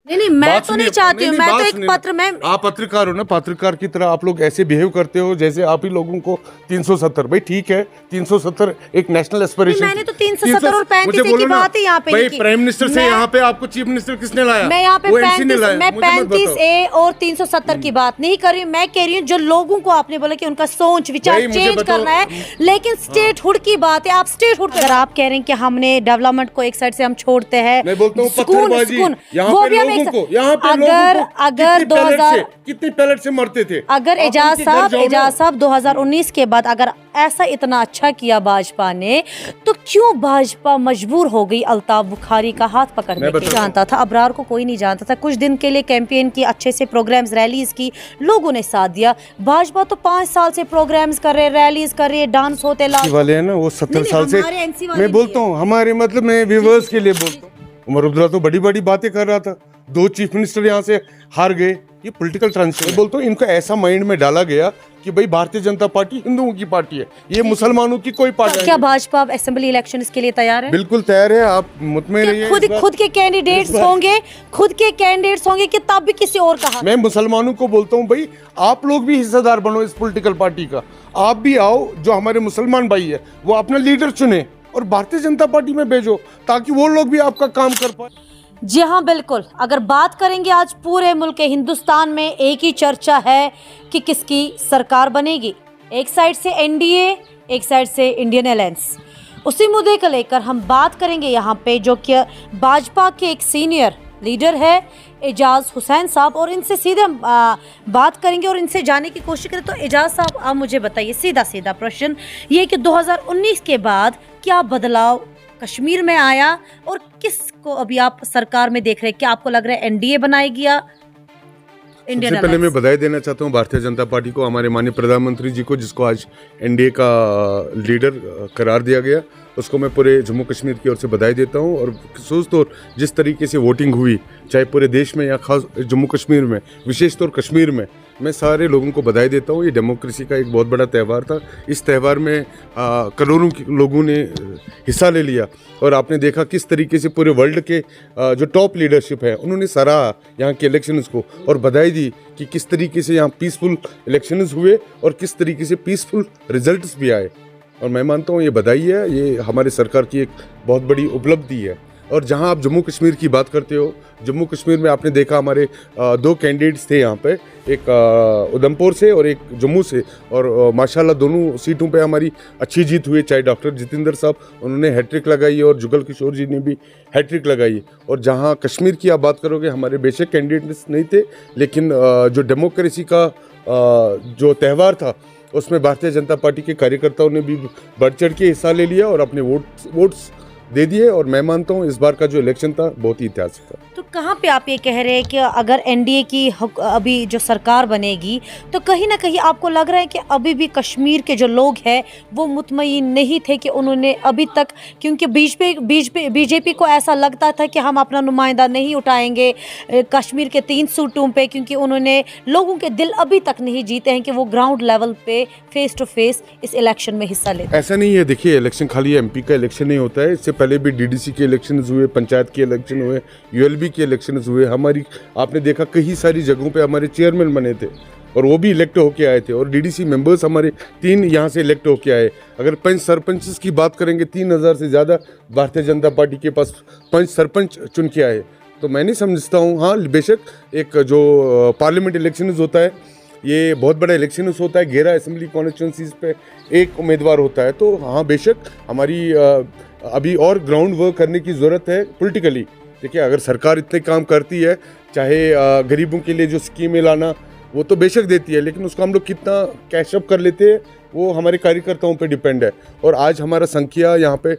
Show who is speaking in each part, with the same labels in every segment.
Speaker 1: नहीं, मैं तो नहीं चाहती हूँ, मैं तो एक पत्र में।
Speaker 2: आप पत्रकार हो ना, पत्रकार की तरह आप लोग ऐसे बिहेव करते हो जैसे आप ही लोगों को 370, भाई ठीक है 370 एक नेशनल एस्पिरेशन।
Speaker 1: मैंने तो 370 और 35 की बात ही यहाँ पे
Speaker 2: भाई प्राइम मिनिस्टर से यहाँ पे आपको चीफ मिनिस्टर किसने लाया?
Speaker 1: मैं यहाँ पे 35A और 370 की बात नहीं कर रही हूँ, मैं कह रही हूँ जो लोगों को आपने बोला कि उनका सोच विचार चेंज करना है, लेकिन स्टेटहुड की बात है। आप स्टेटहुड अगर आप कह रहे हैं कि हमने डेवलपमेंट को एक साइड से हम छोड़ते हैं, अगर 2000
Speaker 2: कितनी पैलेट से मरते थे,
Speaker 1: अगर एजाज साहब 2019 के बाद अगर ऐसा इतना अच्छा किया भाजपा ने, तो क्यों भाजपा मजबूर हो गई अल्ताफ बुखारी का हाथ पकड़ने के? जानता था अबरार को, कोई नहीं जानता था। कुछ दिन के लिए कैंपेन की, अच्छे से प्रोग्राम्स रैलीज की, लोगों ने साथ दिया। भाजपा तो 5 साल से प्रोग्राम्स कर रहे, रैलीज कर रहे, डांस होते
Speaker 2: वाले हैं ना, वो 70 साल से। मैं बोलता हूँ हमारे, मतलब मैं व्यूअर्स के लिए बोलता हूँ, उमर अब्दुल्ला तो बड़ी बड़ी बातें कर रहा था, 2 चीफ मिनिस्टर यहाँ से हार गए। ये पॉलिटिकल ट्रांजिशन बोलता हूँ, इनको ऐसा माइंड में डाला गया कि भाई भारतीय जनता पार्टी हिंदुओं की पार्टी है, ये मुसलमानों की कोई पार्टी नहीं।
Speaker 1: क्या भाजपा असेंबली इलेक्शन के लिए तैयार है?
Speaker 2: बिल्कुल तैयार है, आप मुतमईन रहिए।
Speaker 1: खुद के कैंडिडेट्स होंगे कि तब भी किसी और का?
Speaker 2: मैं मुसलमानों को बोलता हूँ भाई आप लोग भी हिस्सेदार बनो इस पॉलिटिकल पार्टी का, आप भी आओ, जो हमारे मुसलमान भाई है वो अपना लीडर चुने और भारतीय जनता पार्टी में भेजो, ताकि वो लोग भी आपका काम कर पाए।
Speaker 1: जी हाँ, बिल्कुल। अगर बात करेंगे आज पूरे मुल्क हिंदुस्तान में एक ही चर्चा है कि किसकी सरकार बनेगी। एक साइड से एनडीए, एक साइड से इंडियन अलायंस। उसी मुद्दे को लेकर हम बात करेंगे यहाँ पे, जो कि भाजपा के एक सीनियर लीडर है एजाज हुसैन साहब, और इनसे सीधे हम बात करेंगे और इनसे जाने की कोशिश करें। तो एजाज साहब, आप मुझे बताइए सीधा प्रश्न ये कि 2019 के बाद क्या बदलाव कश्मीर में आया और किसको अभी आप सरकार में देख रहे हैं? क्या आपको लग रहा है एनडीए बनाएगी या इंडियन?
Speaker 2: सबसे पहले मैं बधाई देना चाहता हूं भारतीय जनता पार्टी को, हमारे माननीय प्रधानमंत्री जी को, जिसको आज एनडीए का लीडर करार दिया गया, उसको मैं पूरे जम्मू कश्मीर की ओर से बधाई देता हूं। और खास तौर जिस तरीके से वोटिंग हुई, चाहे पूरे देश में या खास जम्मू कश्मीर में, विशेष तौर कश्मीर में, मैं सारे लोगों को बधाई देता हूं। ये डेमोक्रेसी का एक बहुत बड़ा त्यौहार था। इस त्यौहार में करोड़ों लोगों ने हिस्सा ले लिया और आपने देखा किस तरीके से पूरे वर्ल्ड के जो टॉप लीडरशिप है उन्होंने सराहा यहाँ के इलेक्शंस को और बधाई दी कि किस तरीके से यहाँ पीसफुल इलेक्शंस हुए और किस तरीके से पीसफुल रिजल्ट्स भी आए। और मैं मानता हूँ ये बधाई है, ये हमारे सरकार की एक बहुत बड़ी उपलब्धि है। और जहां आप जम्मू कश्मीर की बात करते हो, जम्मू कश्मीर में आपने देखा हमारे 2 कैंडिडेट्स थे यहाँ पे, एक उधमपुर से और एक जम्मू से, और माशाल्लाह दोनों सीटों पे हमारी अच्छी जीत हुई। चाहे डॉक्टर जितेंद्र साहब, उन्होंने हैट्रिक लगाई और जुगल किशोर जी ने भी हैट्रिक लगाई। और जहाँ कश्मीर की आप बात करोगे, हमारे बेशक कैंडिडेट्स नहीं थे, लेकिन जो डेमोक्रेसी का जो त्यौहार था उसमें भारतीय जनता पार्टी के कार्यकर्ताओं ने भी बढ़ चढ़ के हिस्सा ले लिया और अपने वोट्स दे दिए। और मैं मानता हूँ इस बार का जो इलेक्शन था बहुत ही ऐतिहासिक था।
Speaker 1: तो कहाँ पे आप ये कह रहे हैं कि अगर एनडीए की अभी जो सरकार बनेगी, तो कहीं ना कहीं आपको लग रहा है कि अभी भी कश्मीर के जो लोग हैं वो मुतमईन नहीं थे कि उन्होंने अभी तक, क्योंकि बीजेपी को ऐसा लगता था कि हम अपना नुमाइंदा नहीं उठाएंगे कश्मीर के 3 सूटों पे, क्योंकि उन्होंने लोगों के दिल अभी तक नहीं जीते हैं कि वो ग्राउंड लेवल पे फेस टू फेस इस इलेक्शन में हिस्सा लें।
Speaker 2: ऐसा नहीं है, देखिए इलेक्शन खाली एमपी का इलेक्शन नहीं होता है, इससे पहले भी डीडीसी के इलेक्शन हुए, पंचायत के इलेक्शन हुए, यूएलबी के इलेक्शन हुए। हमारी आपने देखा कई सारी जगहों पे हमारे चेयरमैन बने थे और वो भी इलेक्ट होके आए थे। और डीडीसी मेंबर्स हमारे 3 यहाँ से इलेक्ट होके आए। अगर 5 सरपंच की बात करेंगे, 3000 से ज़्यादा भारतीय जनता पार्टी के पास 5 सरपंच चुन के आए। तो मैं नहीं समझता हूँ, हाँ बेशक एक जो पार्लियामेंट इलेक्शन होता है ये बहुत बड़ा इलेक्शन होता है, 11 असेंबली कॉन्स्टिट्यूंसीज पे एक उम्मीदवार होता है। तो हाँ बेशक हमारी अभी और ग्राउंड वर्क करने की ज़रूरत है पॉलिटिकली। देखिए अगर सरकार इतने काम करती है, चाहे गरीबों के लिए जो स्कीमें लाना वो तो बेशक देती है, लेकिन उसको हम लोग कितना कैश अप कर लेते हैं वो हमारे कार्यकर्ताओं पे डिपेंड है। और आज हमारा संख्या यहाँ पे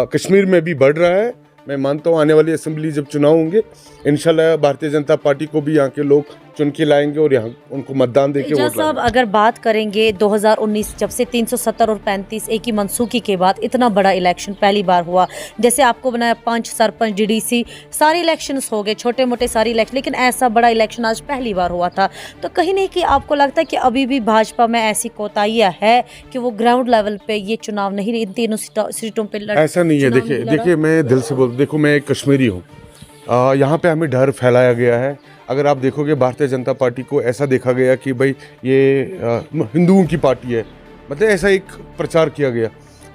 Speaker 2: कश्मीर में भी बढ़ रहा है। मैं मानता हूँ आने वाली असेंबली जब चुनाव होंगे, इंशाल्लाह भारतीय जनता पार्टी को भी यहाँ के लोग चुन के लाएंगे और यहाँ उनको मतदान देके वोट
Speaker 1: साहब, अगर बात करेंगे 2019 जब से 370 और 35 एक ही मनसूखी के बाद इतना बड़ा इलेक्शन पहली बार हुआ, जैसे आपको बनाया 5 सरपंच, डीडीसी, सारे इलेक्शंस हो गए, छोटे मोटे सारे इलेक्शन, लेकिन ऐसा बड़ा इलेक्शन आज पहली बार हुआ था। तो कहीं नहीं कि आपको लगता है कि अभी भी भाजपा में ऐसी कोताहियां है कि वो ग्राउंड लेवल पे ये चुनाव नहीं, इन तीनों सीटों पे
Speaker 2: ऐसा नहीं है। देखिए मैं दिल से बोल, देखो मैं एक कश्मीरी हूँ यहाँ पे हमें डर फैलाया गया है। अगर आप देखोगे भारतीय जनता पार्टी को ऐसा देखा गया कि भाई ये हिंदुओं की पार्टी है, मतलब ऐसा एक प्रचार किया गया।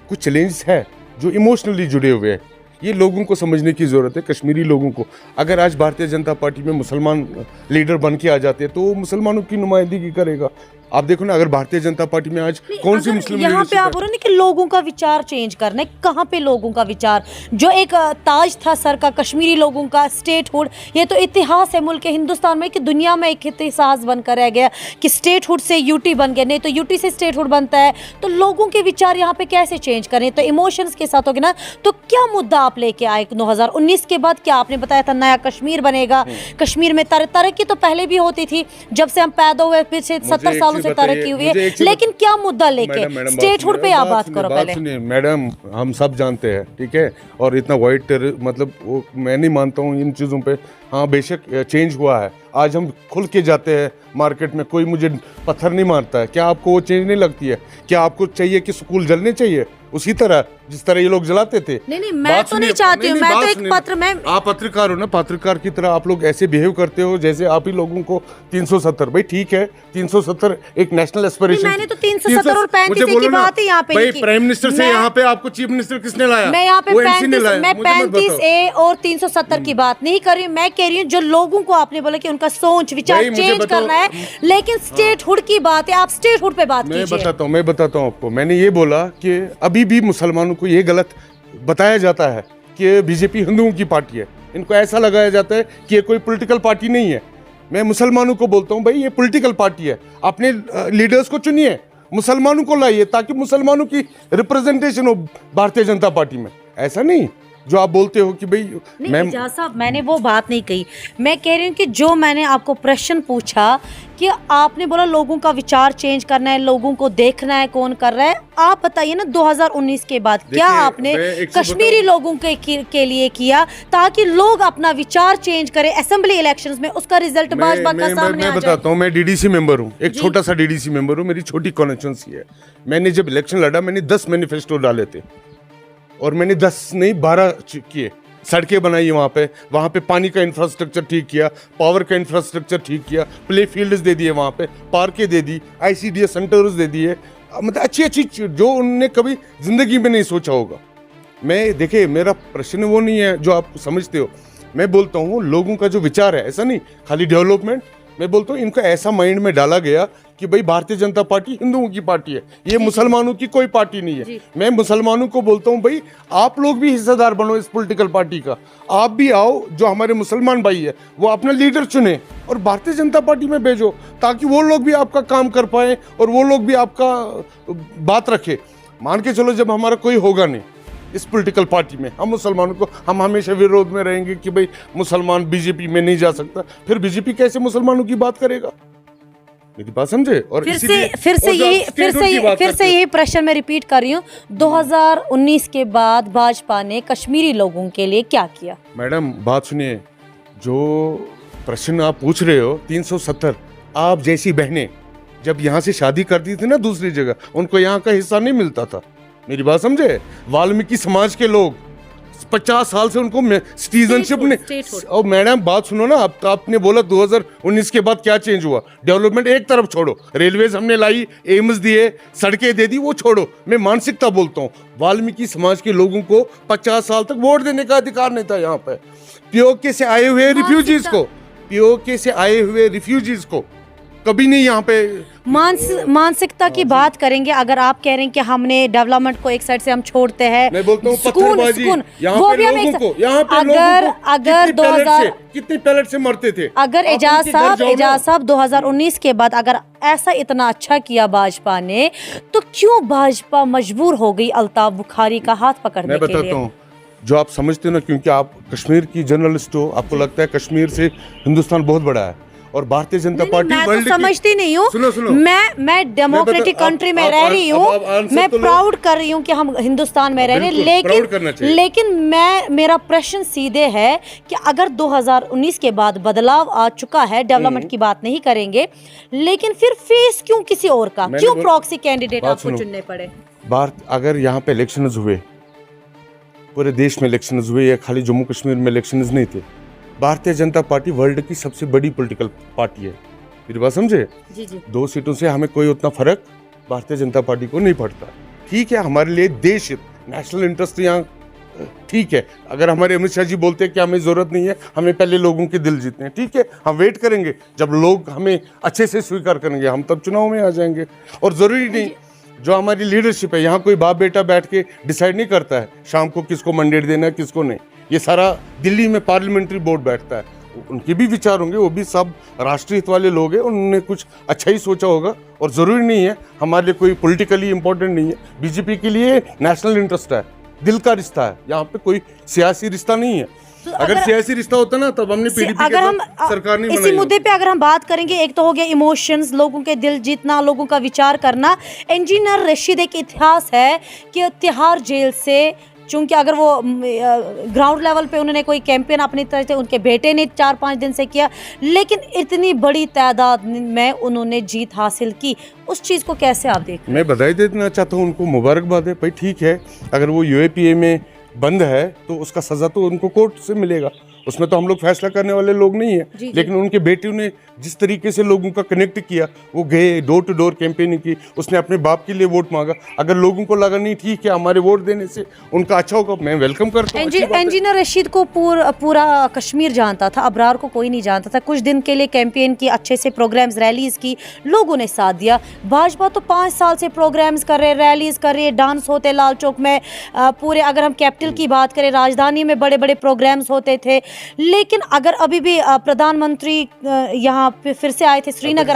Speaker 2: कुछ चैलेंज है जो इमोशनली जुड़े हुए हैं, ये लोगों को समझने की ज़रूरत है, कश्मीरी लोगों को। अगर आज भारतीय जनता पार्टी में मुसलमान लीडर बन के आ जाते हैं तो वो मुसलमानों की नुमाइंदगी करेगा। आप देखो ना, अगर भारतीय जनता पार्टी में आज कौन सी मुस्लिम
Speaker 1: यहाँ पे आप बोल रहे हैं कि लोगों का विचार चेंज करना है, कहाँ पे लोगों का विचार? जो एक ताज था सर का कश्मीरी लोगों का स्टेटहुड, ये तो इतिहास है मुल्क हिंदुस्तान में कि दुनिया में एक इतिहास बनकर रह गया कि स्टेटहुड से यूटी बन गया, नहीं तो यूटी से स्टेटहुड बनता है। तो लोगों के विचार यहाँ पे कैसे चेंज करें? तो इमोशंस के साथ होगे ना। तो क्या मुद्दा आप लेके आए 2019 के बाद? क्या आपने बताया था नया कश्मीर बनेगा, कश्मीर में तरक्की तो पहले भी होती थी, जब से हम पैदा हुए पिछले 70 सालों से तरक्की हुई है, लेकिन क्या मुद्दा लेके स्टेटहुड पे आप बात करो पहले।
Speaker 2: सुनिए मैडम, हम सब जानते हैं, ठीक है, और इतना वाइट मतलब वो मैं नहीं मानता हूँ इन चीज़ों पे। हाँ बेशक चेंज हुआ है, आज हम खुल के जाते हैं मार्केट में, कोई मुझे पत्थर नहीं मारता है। क्या आपको वो चेंज नहीं लगती है? क्या आपको चाहिए कि स्कूल जलने चाहिए उसी तरह जिस तरह ये लोग जलाते थे?
Speaker 1: नहीं, मैं तो नहीं चाहती हूँ, मैं तो एक पत्र में।
Speaker 2: आप पत्रकार हो ना, पत्रकार की तरह आप लोग ऐसे बिहेव करते हो जैसे आप ही लोगों को 370, भाई ठीक है 370 एक नेशनल एस्पिरेशन।
Speaker 1: मैंने तो 370 और 35 की बात ही यहाँ पे
Speaker 2: भाई प्राइम मिनिस्टर से यहाँ पे आपको चीफ मिनिस्टर किसने लाया?
Speaker 1: मैं यहाँ पे 35A और 370 की बात नहीं कर रही हूँ। मैं कह रही हूँ जो लोगों को आपने बोला कि उनका सोच विचार चेंज करना है, लेकिन स्टेटहुड की बात है, आप स्टेटहुड पे बात कीजिए।
Speaker 2: मैं बताता हूँ आपको। मैंने ये बोला कि अभी भी मुसलमानों को ये गलत बताया जाता है कि बीजेपी हिंदुओं की पार्टी है। इनको ऐसा लगाया जाता है कि ये कोई पॉलिटिकल पार्टी नहीं है। मैं मुसलमानों को बोलता हूँ भाई ये पॉलिटिकल पार्टी है, अपने लीडर्स को चुनिए, मुसलमानों को लाइए ताकि मुसलमानों की रिप्रेजेंटेशन हो भारतीय जनता पार्टी में। ऐसा नहीं जो आप बोलते हो कि भाई
Speaker 1: एजाज साहब, मैंने वो बात नहीं कही। मैं कह रही हूँ कि जो मैंने आपको प्रश्न पूछा कि आपने बोला लोगों का विचार चेंज करना है, लोगों को देखना है कौन कर रहा है। आप बताइए ना 2019 के बाद क्या आपने कश्मीरी लोगों के लिए किया ताकि लोग अपना विचार चेंज करें असेंबली इलेक्शंस में? उसका रिजल्ट भाजपा का सामने आ जाए।
Speaker 2: मैं बताता हूँ, मैं डीडीसी मेंबर हूँ, एक छोटा सा डीडीसी मेंबर हूँ, मेरी छोटी कॉन्स्टिट्यूंसी है। मैंने जब इलेक्शन लड़ा मैंने 10 मैनिफेस्टो डाले थे और मैंने 10 नहीं 12 किए। सड़कें बनाई वहाँ पे पानी का इंफ्रास्ट्रक्चर ठीक किया, पावर का इंफ्रास्ट्रक्चर ठीक किया, प्ले फील्ड्स दे दिए, वहाँ पे पार्कें दे दी, ICDS सेंटर्स दे दिए, मतलब अच्छी जो उन्होंने कभी जिंदगी में नहीं सोचा होगा। मैं देखिए, मेरा प्रश्न वो नहीं है जो आप समझते हो। मैं बोलता हूँ लोगों का जो विचार है, ऐसा नहीं खाली डेवलपमेंट। मैं बोलता हूँ इनको ऐसा माइंड में डाला गया कि भाई भारतीय जनता पार्टी हिंदुओं की पार्टी है, ये मुसलमानों की कोई पार्टी नहीं है। मैं मुसलमानों को बोलता हूँ भाई आप लोग भी हिस्सेदार बनो इस पॉलिटिकल पार्टी का, आप भी आओ, जो हमारे मुसलमान भाई है वो अपना लीडर चुने और भारतीय जनता पार्टी में भेजो ताकि वो लोग भी आपका काम कर पाए और वो लोग भी आपका बात रखे। मान के चलो जब हमारा कोई होगा नहीं इस पॉलिटिकल पार्टी में, हम मुसलमानों को हम हमेशा विरोध में रहेंगे कि भाई मुसलमान बीजेपी में नहीं जा सकता, फिर बीजेपी कैसे मुसलमानों की बात करेगा? मेरी बात समझे? और
Speaker 1: फिर से यही प्रश्न मैं रिपीट कर रही हूँ, 2019 के बाद भाजपा ने कश्मीरी लोगों के लिए क्या किया?
Speaker 2: मैडम बात सुनिए, जो प्रश्न आप पूछ रहे हो 370, आप जैसी बहनें जब यहाँ से शादी करती थी ना दूसरी जगह, उनको यहाँ का हिस्सा नहीं मिलता था। मेरी बात समझे? वाल्मीकि समाज के लोग 50 साल से उनको सिटीजनशिप ने। और मैडम बात सुनो ना, अब आपने बोला 2019 के बाद क्या चेंज हुआ? डेवलपमेंट एक तरफ छोड़ो, रेलवेज हमने लाई, एम्स दिए, सड़कें दे दी, वो छोड़ो। मैं मानसिकता बोलता हूँ, वाल्मीकि समाज के लोगों को 50 साल तक वोट देने का अधिकार नहीं था। यहाँ पे पीओके से आए हुए रिफ्यूजीज को कभी नहीं यहाँ पे
Speaker 1: मानसिकता की बात करेंगे। अगर आप कह रहे हैं कि हमने डेवलपमेंट को एक साइड से हम छोड़ते हैं,
Speaker 2: मैं बोलता हूँ पत्थरबाजी, यहाँ पे लोगों को
Speaker 1: अगर 2000
Speaker 2: कितने पैलेट से मरते थे।
Speaker 1: अगर एजाज साहब 2019 के बाद अगर ऐसा इतना अच्छा किया भाजपा ने, तो क्यों भाजपा मजबूर हो गई अल्ताफ बुखारी का हाथ पकड़ने के लिए?
Speaker 2: मैं बताता हूँ, जो आप समझते हो ना, क्योंकि आप कश्मीर की जर्नलिस्ट हो, आपको लगता है कश्मीर से हिंदुस्तान बहुत बड़ा है और भारतीय जनता पार्टी
Speaker 1: मैं तो समझती नहीं हूँ।
Speaker 2: सुनो
Speaker 1: मैं डेमोक्रेटिक कंट्री में रह रही हूँ, मैं प्राउड कर रही हूँ कि हम हिंदुस्तान में रह रहे हैं, लेकिन मेरा प्रश्न सीधे है कि अगर 2019 के बाद बदलाव आ चुका है, डेवलपमेंट की बात नहीं करेंगे, लेकिन फिर फेस क्यों किसी और का, क्यों प्रॉक्सी कैंडिडेट आपको चुनने पड़े?
Speaker 2: अगर यहाँ पे इलेक्शन हुए, पूरे देश में इलेक्शन हुए या खाली जम्मू कश्मीर में इलेक्शन नहीं थे, भारतीय जनता पार्टी वर्ल्ड की सबसे बड़ी पॉलिटिकल पार्टी है, मेरी बात समझे।
Speaker 1: जी जी
Speaker 2: 2 सीटों से हमें कोई उतना फर्क भारतीय जनता पार्टी को नहीं पड़ता। ठीक है, हमारे लिए देश हित, नेशनल इंटरेस्ट यहाँ ठीक है। अगर हमारे अमित शाह जी बोलते हैं कि हमें ज़रूरत नहीं है, हमें पहले लोगों के दिल जीतने हैं, ठीक है, हम वेट करेंगे जब लोग हमें अच्छे से स्वीकार करेंगे, हम तब चुनाव में आ जाएंगे। और ज़रूरी नहीं, जो हमारी लीडरशिप है यहाँ कोई बाप बेटा बैठ के डिसाइड नहीं करता है शाम को किसको मैंडेट देना है किसको नहीं। ये सारा दिल्ली में पार्लियामेंट्री बोर्ड बैठता है, उनके भी विचार होंगे, वो भी सब राष्ट्रीय हित वाले लोग हैं, उन्होंने कुछ अच्छा ही सोचा होगा। और ज़रूरी नहीं है, हमारे लिए कोई पॉलिटिकली इंपॉर्टेंट नहीं है। बीजेपी के लिए नेशनल इंटरेस्ट है, दिल का रिश्ता है, यहाँ पे कोई सियासी रिश्ता नहीं है।
Speaker 1: तो
Speaker 2: अगर सियासी रिश्ता होता ना तब हमने पीडीपी
Speaker 1: अगर हम
Speaker 2: सरकार नहीं
Speaker 1: इसी
Speaker 2: बनाई
Speaker 1: मुद्दे पे अगर हम बात करेंगे, एक तो हो गया इमोशंस, लोगों के दिल जीतना, लोगों का विचार करना। इंजीनियर रशीद, एक इतिहास है कि तिहाड़ जेल से, चूंकि अगर वो ग्राउंड लेवल पे उन्होंने कोई कैंपेन अपनी तरह से, उनके बेटे ने 4-5 दिन से किया, लेकिन इतनी बड़ी तादाद में उन्होंने जीत हासिल की, उस चीज़ को कैसे आप देख?
Speaker 2: मैं बधाई देना चाहता हूँ उनको, मुबारकबाद है भाई। ठीक है, अगर वो यूएपीए में बंद है तो उसका सज़ा तो उनको कोर्ट से मिलेगा, उसमें तो हम लोग फैसला करने वाले लोग नहीं है। लेकिन उनके बेटे ने जिस तरीके से लोगों का कनेक्ट किया, वो गए डोर टू डोर कैंपेनिंग की, उसने अपने बाप के लिए वोट मांगा। अगर लोगों को लगा नहीं ठीक है हमारे वोट देने से उनका अच्छा होगा, मैं वेलकम करता हूँ।
Speaker 1: इंजीनियर रशीद को पूरा कश्मीर जानता था, अबरार को कोई नहीं जानता था। कुछ दिन के लिए कैंपेन की, अच्छे से प्रोग्राम्स रैलीज की, लोगों ने साथ दिया। भाजपा तो 5 साल से प्रोग्राम्स कर रहे, रैलीज कर रही है, डांस होते लाल चौक में, पूरे अगर हम कैपिटल की बात करें, राजधानी में बड़े बड़े प्रोग्राम्स होते थे। लेकिन अगर अभी भी प्रधानमंत्री यहाँ पे फिर से आए थे, श्रीनगर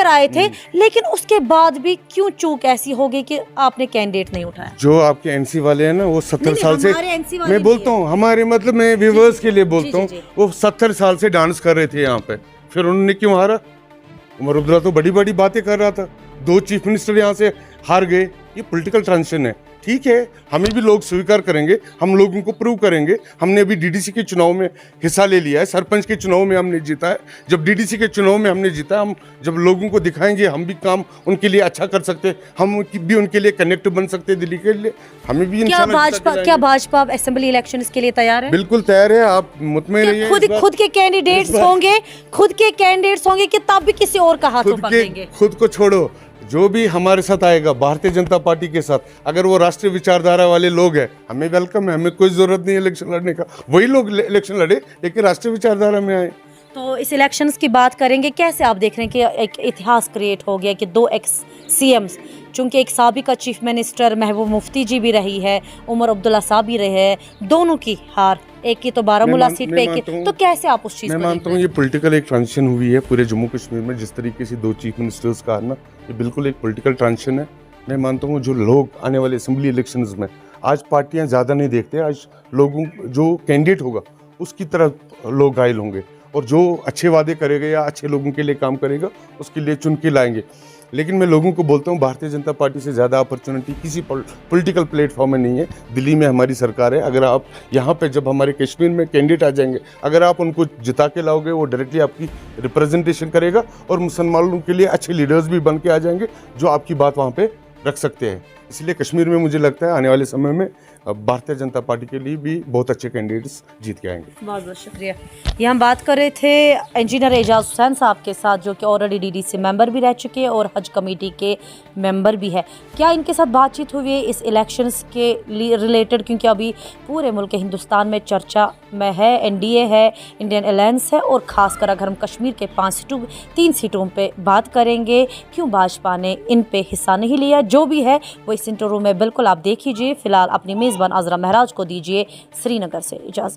Speaker 1: आए थे, लेकिन उसके बाद भी क्यों चूक ऐसी हो गई कि आपने कैंडिडेट नहीं उठाया?
Speaker 2: जो आपके एनसी वाले हैं ना, वो 70 साल से, मैं बोलता हूँ हमारे, मतलब मैं व्यूअर्स के लिए बोलता हूँ, वो 70 साल से डांस कर रहे थे यहाँ पे, फिर उन्होंने क्यों हारा? उमर अब्दुल्ला तो बड़ी बड़ी बातें कर रहा था, 2 चीफ मिनिस्टर यहाँ से हार गए। ये पॉलिटिकल ट्रांजिशन है, ठीक है, हमें भी लोग स्वीकार करेंगे, हम लोगों को प्रूव करेंगे। हमने अभी डीडीसी के चुनाव में हिस्सा ले लिया है, सरपंच के चुनाव में हमने जीता है, जब डीडीसी के चुनाव में हमने जीता, हम जब लोगों को दिखाएंगे हम भी काम उनके लिए अच्छा कर सकते, हम भी उनके लिए कनेक्ट बन सकते दिल्ली के लिए, हमें भी।
Speaker 1: क्या भाजपा असेंबली इलेक्शन के लिए तैयार है?
Speaker 2: बिल्कुल तैयार है, आप मुतमईन रहिए।
Speaker 1: खुद के कैंडिडेट्स होंगे कि तब भी किसी और का हाथ पकड़ेंगे?
Speaker 2: खुद को छोड़ो, जो भी हमारे साथ आएगा भारतीय जनता पार्टी के साथ, अगर वो राष्ट्रीय विचारधारा वाले लोग हैं, हमें वेलकम है, हमें कोई जरूरत नहीं है इलेक्शन लड़ने का। वही लोग इलेक्शन लड़े लेकिन राष्ट्रीय विचारधारा में आए।
Speaker 1: तो इस इलेक्शंस की बात करेंगे, कैसे आप देख रहे हैं कि एक इतिहास क्रिएट हो गया कि 2 एक्स सीएम्स, चूंकि एक साबिका चीफ मिनिस्टर महबूब मुफ्ती जी भी रही है, उमर अब्दुल्ला साहब भी रहे हैं, दोनों की हार, एक की तो बारामूला सीट पे, एक की, तो कैसे आप उस चीज़ को?
Speaker 2: मैं मानता हूँ ये पॉलिटिकल एक ट्रांजिशन हुई है पूरे जम्मू कश्मीर में, जिस तरीके से 2 चीफ मिनिस्टर्स का आना, ये बिल्कुल एक पॉलिटिकल ट्रांजिशन है। मैं मानता हूँ जो लोग आने वाले असेंबली इलेक्शंस में, आज पार्टियाँ ज़्यादा नहीं देखते, आज लोगों जो कैंडिडेट होगा उसकी तरफ लोग घायल होंगे, और जो अच्छे वादे करेगा या अच्छे लोगों के लिए काम करेगा उसके लिए चुन के लाएंगे। लेकिन मैं लोगों को बोलता हूँ भारतीय जनता पार्टी से ज़्यादा अपॉर्चुनिटी किसी पॉलिटिकल प्लेटफॉर्म में नहीं है। दिल्ली में हमारी सरकार है, अगर आप यहाँ पे जब हमारे कश्मीर में कैंडिडेट आ जाएंगे, अगर आप उनको जिता के लाओगे, वो डायरेक्टली आपकी रिप्रेजेंटेशन करेगा, और मुसलमानों के लिए अच्छे लीडर्स भी बन के आ जाएंगे जो आपकी बात वहाँ पे रख सकते हैं। इसलिए कश्मीर में मुझे लगता है आने वाले समय में भारतीय जनता पार्टी के लिए भी बहुत अच्छे कैंडिडेट्स जीत के आएंगे।
Speaker 1: बहुत बहुत शुक्रिया। ये हम बात कर रहे थे इंजीनियर एजाज हुसैन साहब के साथ, जो कि ऑलरेडी डीडीसी मेंबर भी रह चुके हैं और हज कमेटी के मेंबर भी है। क्या इनके साथ बातचीत हुई है इस इलेक्शंस के रिलेटेड? क्योंकि अभी पूरे मुल्क हिंदुस्तान में चर्चा में है, एनडीए है, इंडियन अलायंस है, और ख़ासकर अगर हम कश्मीर के 3 सीटों पर बात करेंगे, क्यों भाजपा ने इन पे हिस्सा नहीं लिया? जो भी है वो इस इंटरव्यू में बिल्कुल आप देख लीजिए। फिलहाल अपनी मेज़बान आज़रा महराज को दीजिए श्रीनगर से इजाज़त।